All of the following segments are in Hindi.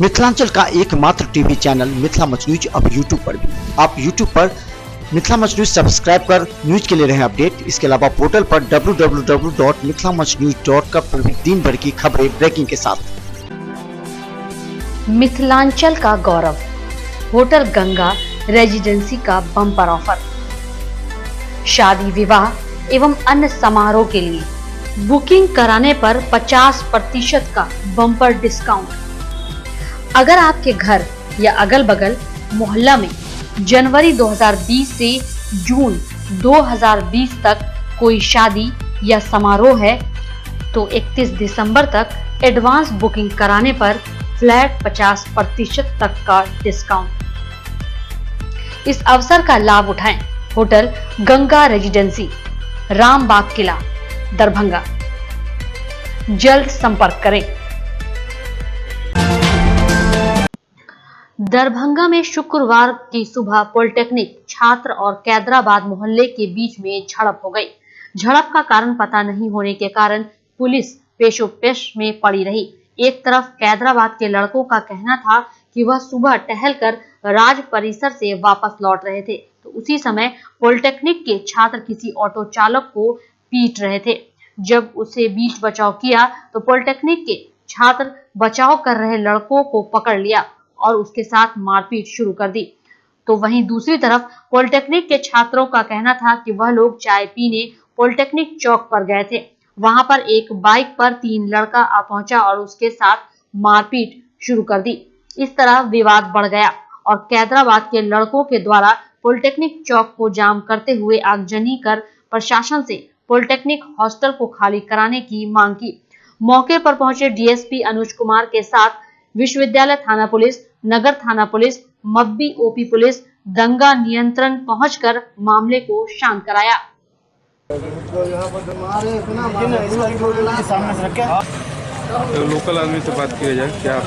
मिथिलांचल का एकमात्र TV channel Mithila much news अब यूट्यूब पर भी। आप यूट्यूब पर मिथिला मच न्यूज सब्सक्राइब कर न्यूज के लिए रहे अपडेट। इसके अलावा पोर्टल पर www.mithilamachnews.com पर भी दिन भर की खबरें ब्रेकिंग के साथ। मिथिलांचल का गौरव होटल गंगा रेजिडेंसी का बम्पर ऑफर। शादी विवाह एवं अन्य समारोह के लिए बुकिंग कराने पर 50% का बम्पर डिस्काउंट। अगर आपके घर या अगल बगल मोहल्ला में जनवरी 2020 से जून 2020 तक कोई शादी या समारोह है तो 31 दिसंबर तक एडवांस बुकिंग कराने पर फ्लैट 50% तक का डिस्काउंट। इस अवसर का लाभ उठाएं। होटल गंगा रेजिडेंसी, रामबाग किला, दरभंगा। जल्द संपर्क करें। दरभंगा में शुक्रवार की सुबह पॉलिटेक्निक छात्र और कैदराबाद मोहल्ले के बीच में झड़प हो गई। झड़प का कारण पता नहीं होने के कारण पुलिस पेशोपेश में पड़ी रही। एक तरफ कैदराबाद के लड़कों का कहना था कि वह सुबह टहलकर राज परिसर से वापस लौट रहे थे, तो उसी समय पॉलिटेक्निक के छात्र किसी ऑटो चालक को पीट रहे थे। जब उसे बीच बचाव किया तो पॉलिटेक्निक के छात्र बचाव कर रहे लड़कों को पकड़ लिया और उसके साथ मारपीट शुरू कर दी। तो वहीं दूसरी तरफ पॉलिटेक्निक के छात्रों का कहना था कि वह लोग चाय पीने पॉलिटेक्निक चौक पर गए थे। वहां पर एक बाइक पर 3 लड़का आ पहुंचा और उसके साथ मारपीट शुरू कर दी। इस तरह विवाद बढ़ गया और कैदराबाद के लड़कों के द्वारा पॉलिटेक्निक चौक को जाम करते हुए आगजनी कर प्रशासन से पॉलिटेक्निक हॉस्टल को खाली कराने की मांग की। मौके पर पहुंचे डीएसपी अनुज कुमार के साथ विश्वविद्यालय थाना पुलिस, नगर थाना पुलिस, मब्बी ओपी पुलिस, दंगा नियंत्रण पहुंचकर मामले को शांत कराया। लोकल आदमी से बात किया जाए क्या?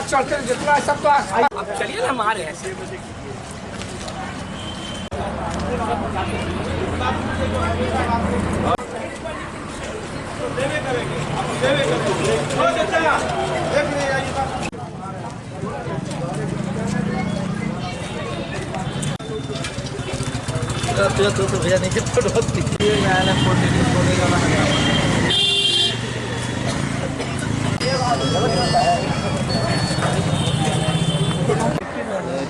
चलते जितना सब तो अब चलिए ना हमारे ऐसे तो भैया नहीं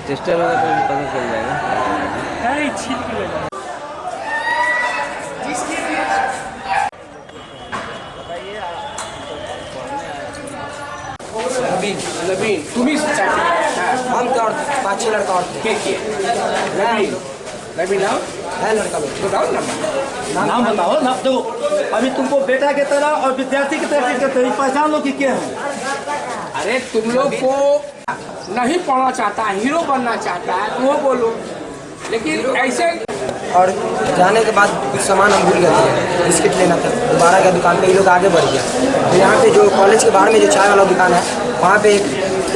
टेस्टर वाला तो पता चल जाएगा। नवीन तुम्ही हम तो 5-6 लड़का और नवीन नाम है लड़का लोग बताओ नाम बताओ ना। तो अभी तुमको बेटा की तरह और विद्यार्थी की तरह पहचान लो कि क्या है। अरे तुम लोग को नहीं पढ़ना चाहता है, हीरो बनना चाहता है तो वो बोलो, लेकिन ऐसे। और जाने के बाद कुछ सामान हम भूल गए थे, बिस्किट लेना था। दोबारा गया दुकान पे, ये लोग आगे बढ़ गया। तो यहाँ पे जो कॉलेज के बाहर में जो चाय वाला दुकान है वहाँ पे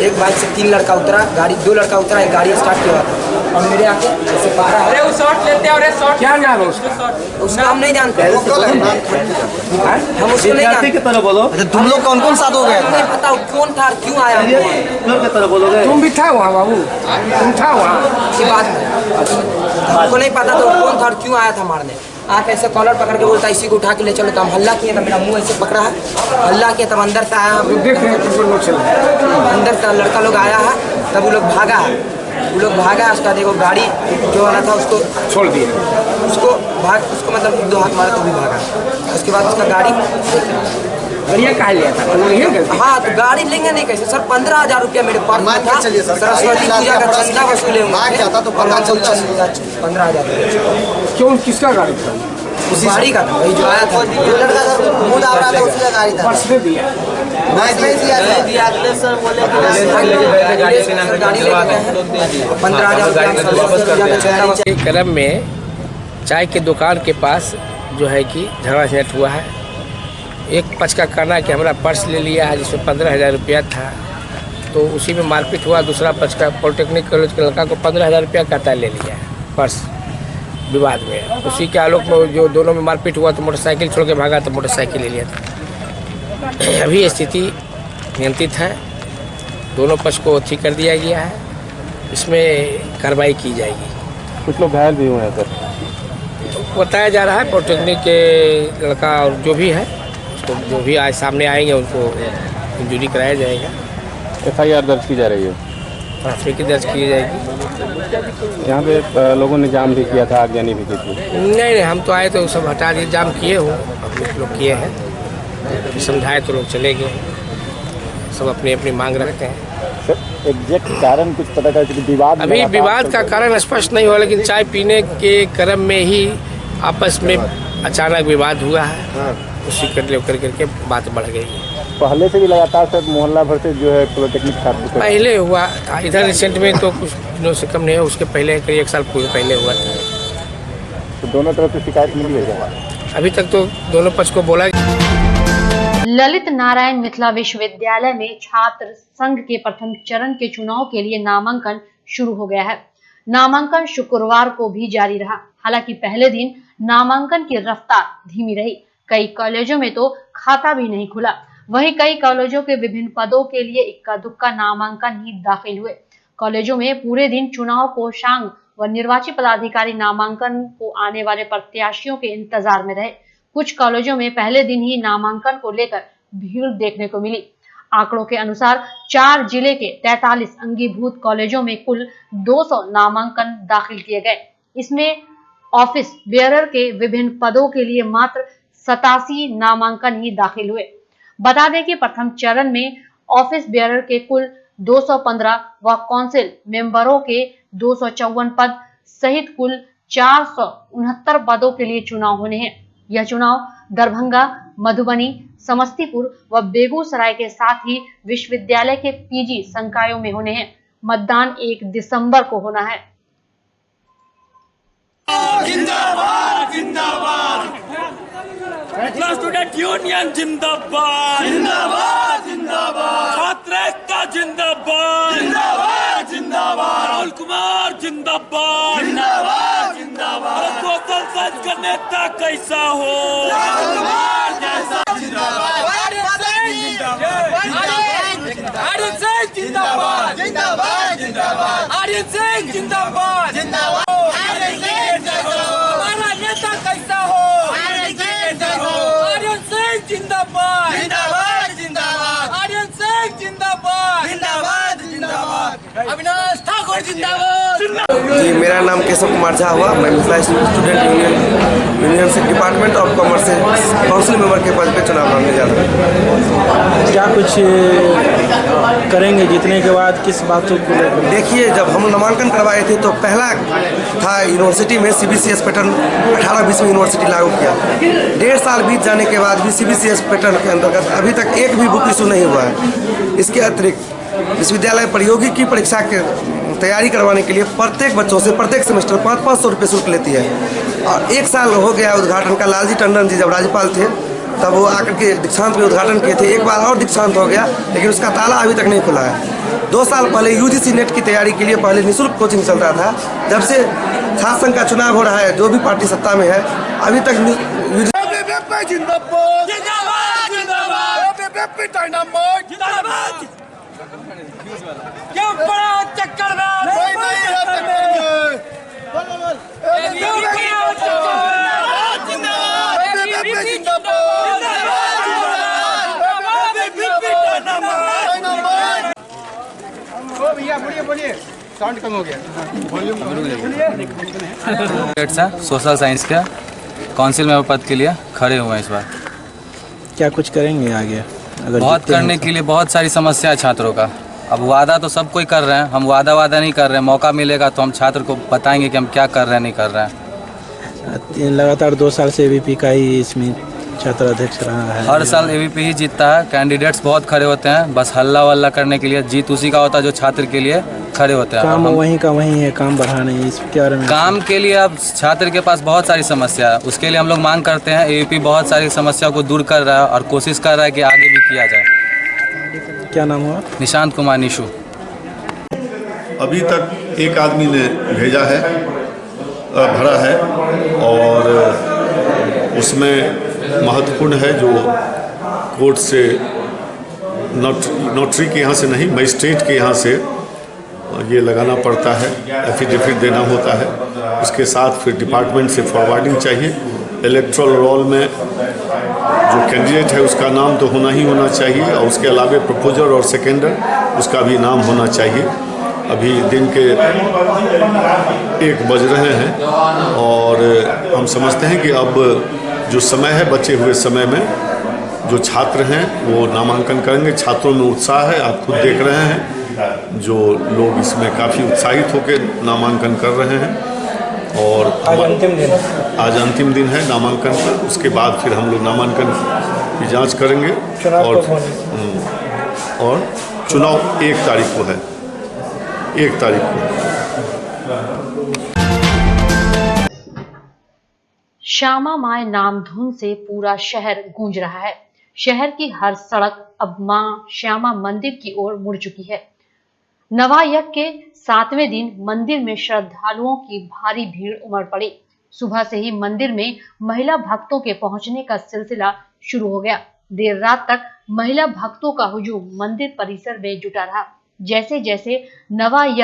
एक बाइक से 3 लड़का उतरा, गाड़ी 2 लड़का उतरा, एक गाड़ी स्टार्ट किया और मेरे आके ऐसे पकड़ा। अरे वो शॉट लेते हैं। शॉट क्या नाम है उसका हम नहीं जानते। हम उसको नहीं जानते। अच्छा तुम लोग कौन कौन साथ हो गए? नहीं पता कौन था क्यों आया। तुम भी था वहाँ बाबू? तुम था वहाँ? ये बात हमको नहीं पता तो कौन था और क्यों आया था मारने। आप ऐसे कॉलर पकड़ के बोलता इसी को उठा के ले चलो। तो हम हल्ला किए, तब मेरा मुंह ऐसे पकड़ा है, हल्ला किया, तब अंदर से आया। अंदर से लड़का लोग आया है, तब वो लोग भागा है। वो लोग भागा, उसका देखो गाड़ी जो वाला था उसको छोड़ दिया, उसको मतलब 2 हाथ मारा तो भी भागा। उसके बाद उसका गाड़ी बढ़िया कहा लिया था। हाँ तो गाड़ी लेंगे नहीं कैसे सर? 15,000 रुपया मेरे पास था। सरस्वती पूजा का चंदा वसूले तो 15,000। क्यों? किसका गाड़ी था? उसी गाड़ी का था, वही जो आया था। क्रम में चाय के दुकान के पास जो है कि झगड़ा झंझट हुआ है। एक पक्ष का कहना है कि हमारा पर्स ले लिया है जिसमें 15,000 रुपया था, तो उसी में मारपीट हुआ। दूसरा पक्ष का पॉलिटेक्निक कॉलेज के लड़का को 15,000 रुपया कहता ले लिया है पर्स विवाद में। उसी के आलोक में जो दोनों में मारपीट हुआ तो मोटरसाइकिल छोड़ के भागा तो मोटरसाइकिल ले लिया था। अभी स्थिति नियंत्रित है, दोनों पक्ष को ठीक कर दिया गया है, इसमें कार्रवाई की जाएगी। कुछ लोग घायल भी हुए हैं सर, बताया जा रहा है पॉलिटेक्निक के लड़का और जो भी है उसको जो भी आज सामने आएंगे उनको इंजरी कराया जाएगा। FIR दर्ज की जा रही है, प्राथमिकी दर्ज की जाएगी। यहाँ पे लोगों ने जाम भी किया था, आगजनी भी की थी। नहीं, हम तो आए तो सब हटा दिए, जाम किए हो अब लोग किए हैं, समझाए तो लोग चले गए, सब अपनी अपनी मांग रखते हैं। एग्जैक्ट कारण कुछ पता था कि विवाद अभी विवाद का कारण स्पष्ट नहीं हुआ, लेकिन चाय पीने के क्रम में ही आपस में अचानक विवाद हुआ है, उसी करके बात बढ़ गई। पहले से भी लगातार सर मोहल्ला भर से जो है पॉलिटेक्निक छात्र पहले हुआ था, इधर रिसेंट में तो कुछ दिनों से कम नहीं है, उसके पहले करीब 1 साल पहले हुआ था। तो दोनों तरफ से शिकायत मिली है क्या? अभी तक तो दोनों पक्ष को बोला। ललित नारायण मिथिला विश्वविद्यालय में छात्र संघ के प्रथम चरण के चुनाव के लिए नामांकन शुरू हो गया है। नामांकन शुक्रवार को भी जारी रहा। हालांकि पहले दिन नामांकन की रफ्तार धीमी रही। कई कॉलेजों में तो खाता भी नहीं खुला। वहीं कई कॉलेजों के विभिन्न पदों के लिए इक्का दुक्का नामांकन ही दाखिल हुए। कॉलेजों में पूरे दिन चुनाव कोषांग व निर्वाची पदाधिकारी नामांकन को आने वाले प्रत्याशियों के इंतजार में रहे। कुछ कॉलेजों में पहले दिन ही नामांकन को लेकर भीड़ देखने को मिली। आंकड़ों के अनुसार 4 जिले के 43 अंगीभूत कॉलेजों में कुल 200 नामांकन दाखिल किए गए। इसमें ऑफिस बेयरर के विभिन्न पदों के लिए मात्र 87 नामांकन ही दाखिल हुए। बता दें कि प्रथम चरण में ऑफिस बेयरर के कुल 215 व काउंसिल मेंबरों के 254 पद सहित कुल 469 पदों के लिए चुनाव होने हैं। यह चुनाव दरभंगा, मधुबनी, समस्तीपुर व बेगूसराय के साथ ही विश्वविद्यालय के पीजी संकायों में होने हैं। मतदान 1 दिसंबर को होना है। जिंदाबाद जिंदाबाद स्टूडेंट यूनियन जिंदाबाद जिंदाबाद जिंदाबाद छात्र एकता जिंदाबाद जिंदाबाद जिंदाबाद राहुल कुमार जिंदाबाद जिंदाबाद जिंदाबाद सोशल साइंस का नेता कैसा हो राहुल कुमार जैसा जिंदाबाद आर्यन सिंह जिंदाबाद जिंदाबाद जिंदाबाद आर्यन सिंह जिंदाबाद जिंदाबाद हमारा नेता कैसा हो आर्यन सिंह जिंदाबाद जिंदाबाद जिंदाबाद आर्यन सिंह जिंदाबाद जिंदाबाद जिंदाबाद अविनाश ठाकुर जिंदाबाद। जी, मेरा नाम केशव कुमार झा हुआ। मैं मिथिला स्टूडेंट यूनियन से डिपार्टमेंट ऑफ कॉमर्स से काउंसिल मेंबर के पद पे चुनाव लड़ने जा रहा हूँ। क्या कुछ करेंगे जीतने के बाद, किस बातों को लेकर? देखिए, जब हम नामांकन करवाए थे तो पहला था यूनिवर्सिटी में CBCS पैटर्न 18-20 में यूनिवर्सिटी लागू किया। 1.5 साल बीत जाने के बाद भी CBCS पैटर्न के अंतर्गत अभी तक एक भी बुक इशू नहीं हुआ है। इसके अतिरिक्त विश्वविद्यालय प्रौद्योगिकी परीक्षा के तैयारी करवाने के लिए प्रत्येक बच्चों से प्रत्येक सेमेस्टर 500 रुपये शुल्क लेती है। और 1 साल हो गया उद्घाटन का। लालजी टंडन जी जब राज्यपाल थे तब वो आकर के दीक्षांत में उद्घाटन किए थे। एक बार और दीक्षांत हो गया, लेकिन उसका ताला अभी तक नहीं खुला है। 2 साल पहले UGC नेट की तैयारी के लिए पहले निःशुल्क कोचिंग चल रहा था। जब से छात्र संघ का चुनाव हो रहा है, जो भी पार्टी सत्ता में है, अभी तक क्यों बड़ा चक्कर में बोलिए साउंड कम हो गया। सोशल साइंस का काउंसिल में पद के लिए खड़े हुए हैं इस बार। क्या कुछ करेंगे आगे? अगर बहुत करने के लिए बहुत सारी समस्या है छात्रों का। अब वादा तो सब कोई कर रहे हैं, हम वादा नहीं कर रहे हैं। मौका मिलेगा तो हम छात्र को बताएंगे कि हम क्या कर रहे हैं नहीं कर रहे हैं। लगातार 2 साल से ABP का ही इसमें छात्र अध्यक्ष रहा है। हर साल एबीपी ही जीतता है। कैंडिडेट्स बहुत खड़े होते हैं, बस हल्ला वल्ला करने के लिए। जीत उसी का होता है जो छात्र के लिए खड़े होते हैं। काम वहीं का वहीं है, काम बढ़ा नहीं, इसके बारे में काम के लिए अब छात्र के पास बहुत सारी समस्या है, उसके लिए हम लोग मांग करते हैं। एबीपी बहुत सारी समस्याओं को दूर कर रहा है और कोशिश कर रहा है कि आगे भी किया जाए। क्या नाम हुआ? निशांत कुमार निशु। अभी तक एक आदमी ने भेजा है, भरा है, और उसमें महत्वपूर्ण है जो कोर्ट से नोटरी के यहाँ से नहीं, मजिस्ट्रेट के यहाँ से ये लगाना पड़ता है, एफिडेविट देना होता है। उसके साथ फिर डिपार्टमेंट से फॉरवर्डिंग चाहिए। इलेक्टोरल रोल में जो कैंडिडेट है उसका नाम तो होना ही होना चाहिए, और उसके अलावा प्रपोजर और सेकेंडर उसका भी नाम होना चाहिए। अभी दिन के 1 बज रहे हैं और हम समझते हैं कि अब जो समय है, बचे हुए समय में जो छात्र हैं वो नामांकन करेंगे। छात्रों में उत्साह है, आप खुद देख रहे हैं, जो लोग इसमें काफ़ी उत्साहित होकर नामांकन कर रहे हैं। और आज अंतिम दिन है नामांकन का। उसके बाद फिर हम लोग नामांकन की जांच करेंगे और चुनाव 1 तारीख को है, 1 तारीख को। श्यामा माई नाम धुन से पूरा शहर गूंज रहा है। शहर की हर सड़क अब मां श्यामा मंदिर की ओर मुड़ चुकी है। नवायज्ञ के 7वें दिन मंदिर में श्रद्धालुओं की भारी भीड़ उमड़ पड़ी। सुबह से ही मंदिर में महिला भक्तों के पहुंचने का सिलसिला शुरू हो गया। देर रात तक महिला भक्तों का हुजूम मंदिर परिसर में जुटा रहा। जैसे जैसे नवायज्ञ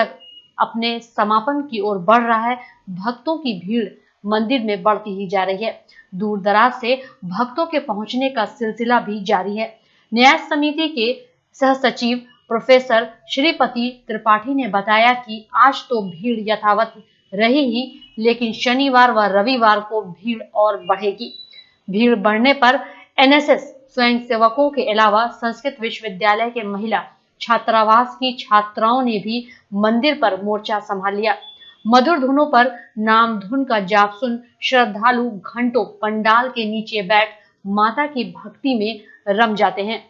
अपने समापन की ओर बढ़ रहा है, भक्तों की भीड़ मंदिर में बढ़ती ही जा रही है। दूर दराज से भक्तों के पहुंचने का सिलसिला भी जारी है। न्याय समिति के सह सचिव प्रोफेसर श्रीपति त्रिपाठी ने बताया कि आज तो भीड़ यथावत रही ही, लेकिन शनिवार व रविवार को भीड़ और बढ़ेगी। भीड़ बढ़ने पर एनएसएस स्वयंसेवकों के अलावा संस्कृत विश्वविद्यालय के महिला छात्रावास की छात्राओं ने भी मंदिर पर मोर्चा संभाल लिया। मधुर धुनों पर नाम धुन का जाप सुन श्रद्धालु घंटों पंडाल के नीचे बैठ माता की भक्ति में रम जाते हैं।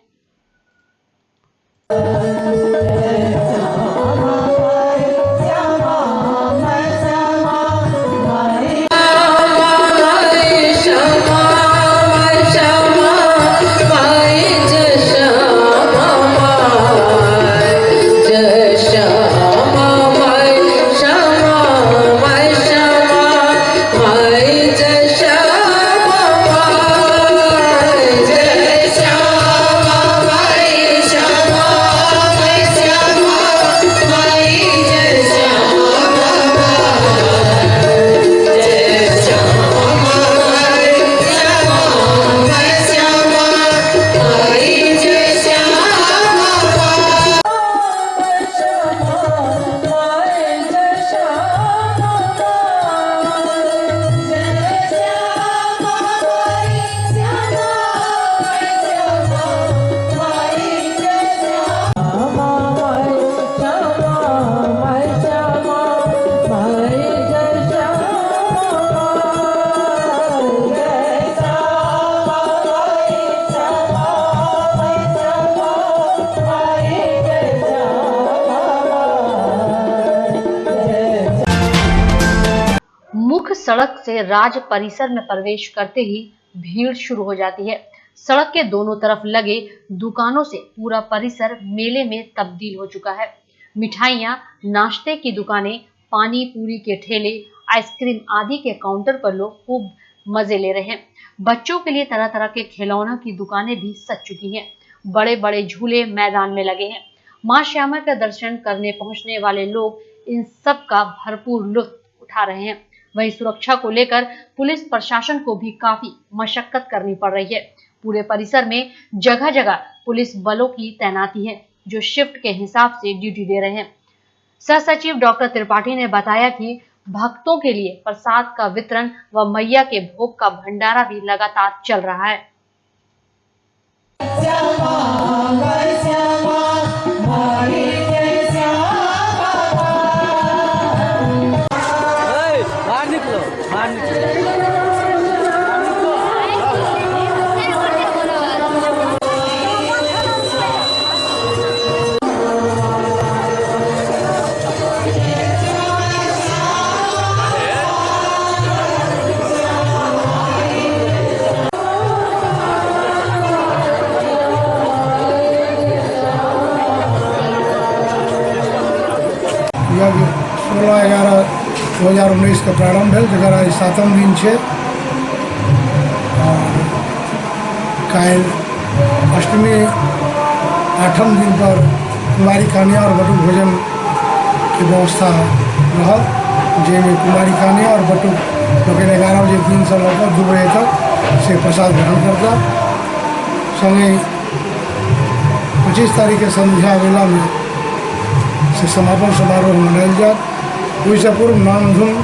सड़क से राज परिसर में प्रवेश करते ही भीड़ शुरू हो जाती है। सड़क के दोनों तरफ लगे दुकानों से पूरा परिसर मेले में तब्दील हो चुका है। मिठाइयाँ, नाश्ते की दुकानें, पानी पूरी के ठेले, आइसक्रीम आदि के काउंटर पर लोग खूब मजे ले रहे हैं। बच्चों के लिए तरह तरह के खिलौनों की दुकानें भी सज चुकी हैं। बड़े बड़े झूले मैदान में लगे हैं। मां श्यामा का दर्शन करने पहुंचने वाले लोग इन सब का भरपूर लुत्फ उठा रहे हैं। वहीं सुरक्षा को लेकर पुलिस प्रशासन को भी काफी मशक्कत करनी पड़ रही है। पूरे परिसर में जगह जगह पुलिस बलों की तैनाती है, जो शिफ्ट के हिसाब से ड्यूटी दे रहे हैं। सह सचिव डॉक्टर त्रिपाठी ने बताया कि भक्तों के लिए प्रसाद का वितरण व मैया के भोग का भंडारा भी लगातार चल रहा है। 2019 का प्रारंभ है जगह आज 7म दिन है और कल अष्टमी 8म दिन पर कुमारी कन्या और बटुक भोजन की व्यवस्था रहा जिसमें कुमारी कन्या और बटुक लोग 11 बजे दिन से लगभग 2 बजे तक से प्रसाद ग्रहण करता संगे 25 तारीख के संध्या वेला में से समापन समारोह मनाया जाए। वैसे पूर्व नाम धुन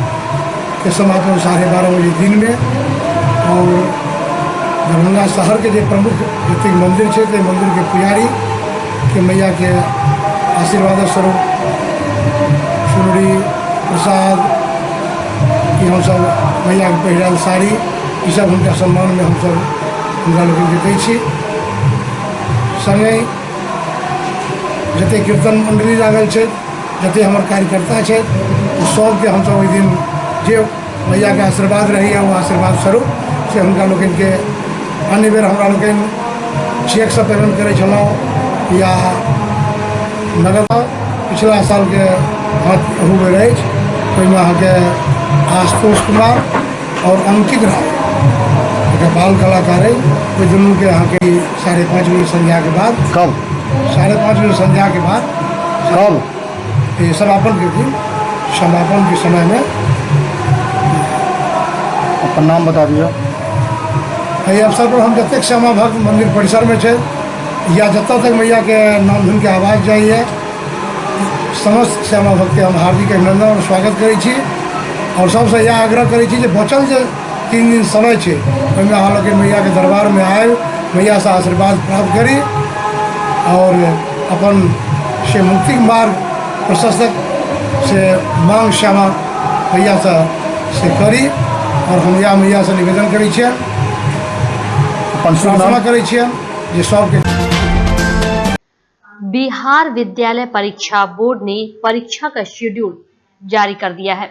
के समापन 12:30 बजे दिन में और दरभंगा शहर के जो प्रमुख जतिक मंदिर है तो मंदिर के पुजारी के मैया के आशीर्वाद स्वरूप चुनरी प्रसाद कि हम सब मैया के पहिराल साड़ी ये सब उनका सम्मान में हम सब उनका लोग देते छी। संगे जते कीर्तन मंडली लागल है जते हमारे कार्यकर्ता है सबके हम सब दिन जो मैया के आशीर्वाद रही है वो आशीर्वाद स्वरूप से उनका लोग के अन्य बेर हमारा लोग चेक से पेमेंट करे छलौं या नगद पिछला साल के हाथ हुए रहे ओहिमे अहाँके आशुतोष कुमार और अंकित राय बाल कलाकार है वो दुनू के अहाँके 5:30 बजे संध्या के बाद कब 5:30 बजे संध्या के बाद कब ये समापन के दिन समापन के समय में अपन नाम बता दिया। एहि अवसर पर हम जतेक श्यामा भक्त मंदिर परिसर में है या जतऽ तक मैया के नाम धुन के आवाज़ जाइए समस्त श्यामा भक्त के हम हार्दिक अभिनंदन और स्वागत करै छी और सबसे यह आग्रह करै छी जे बचल जे 3 दिन समय है ओहिमे अहाँ लोग मैया के दरबार में आए मैया से आशीर्वाद प्राप्त करी और अपन से मुक्ति मार्ग प्रशस्त से मांग श्यामा मैया से करी और हम या मैया से निवेदन करै छियै प्रार्थना करै छियै जे सबके। बिहार विद्यालय परीक्षा बोर्ड ने परीक्षा का शेड्यूल जारी कर दिया है।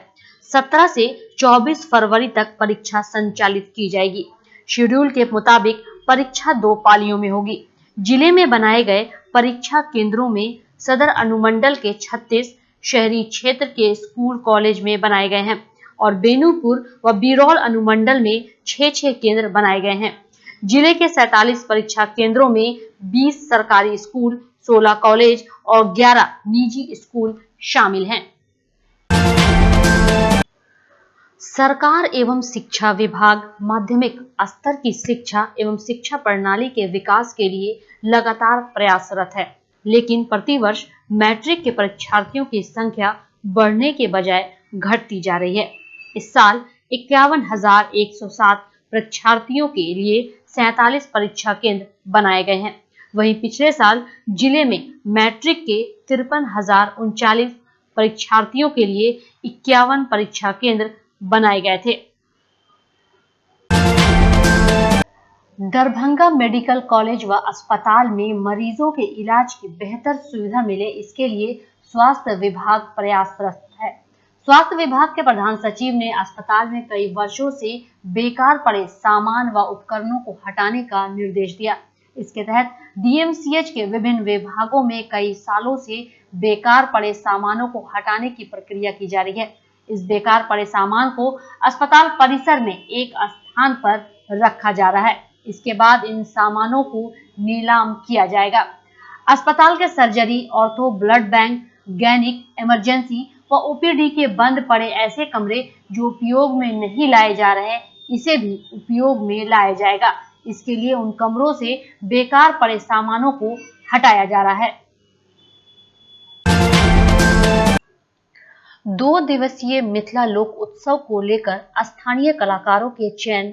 17 से 24 फरवरी तक परीक्षा संचालित की जाएगी। शेड्यूल के मुताबिक परीक्षा 2 पालियों में होगी। जिले में बनाए गए परीक्षा केंद्रों में सदर अनुमंडल के 36, शहरी क्षेत्र के स्कूल कॉलेज में बनाए गए हैं और बेनूपुर व बिरौल अनुमंडल में 6 केंद्र बनाए गए हैं। जिले के 47 परीक्षा केंद्रों में 20 सरकारी स्कूल, 16 कॉलेज और 11 निजी स्कूल शामिल हैं। सरकार एवं शिक्षा विभाग माध्यमिक स्तर की शिक्षा एवं शिक्षा प्रणाली के विकास के लिए लगातार प्रयासरत है, लेकिन प्रतिवर्ष मैट्रिक के परीक्षार्थियों की संख्या बढ़ने के बजाय घटती जा रही है। इस साल 51,107 परीक्षार्थियों के लिए 47 परीक्षा केंद्र बनाए गए हैं। वहीं पिछले साल जिले में मैट्रिक के 53,039 परीक्षार्थियों के लिए 51 परीक्षा केंद्र बनाए गए थे। दरभंगा मेडिकल कॉलेज व अस्पताल में मरीजों के इलाज की बेहतर सुविधा मिले, इसके लिए स्वास्थ्य विभाग प्रयासरत है। स्वास्थ्य विभाग के प्रधान सचिव ने अस्पताल में कई वर्षों से बेकार पड़े सामान व उपकरणों को हटाने का निर्देश दिया। इसके तहत डीएमसीएच के विभिन्न विभागों में कई सालों से बेकार पड़े सामानों को हटाने की प्रक्रिया की जा रही है। इस बेकार पड़े सामान को अस्पताल परिसर में एक स्थान पर रखा जा रहा है। इसके बाद इन सामानों को नीलाम किया जाएगा। अस्पताल के surgery, ortho, blood bank, gynaec, emergency व ओपीडी के बंद पड़े ऐसे कमरे जो उपयोग में नहीं लाए जा रहे, इसे भी उपयोग में लाया जाएगा। इसके लिए उन कमरों से बेकार पड़े सामानों को हटाया जा रहा है। 2 दिवसीय मिथिला लोक उत्सव को लेकर स्थानीय कलाकारों के चयन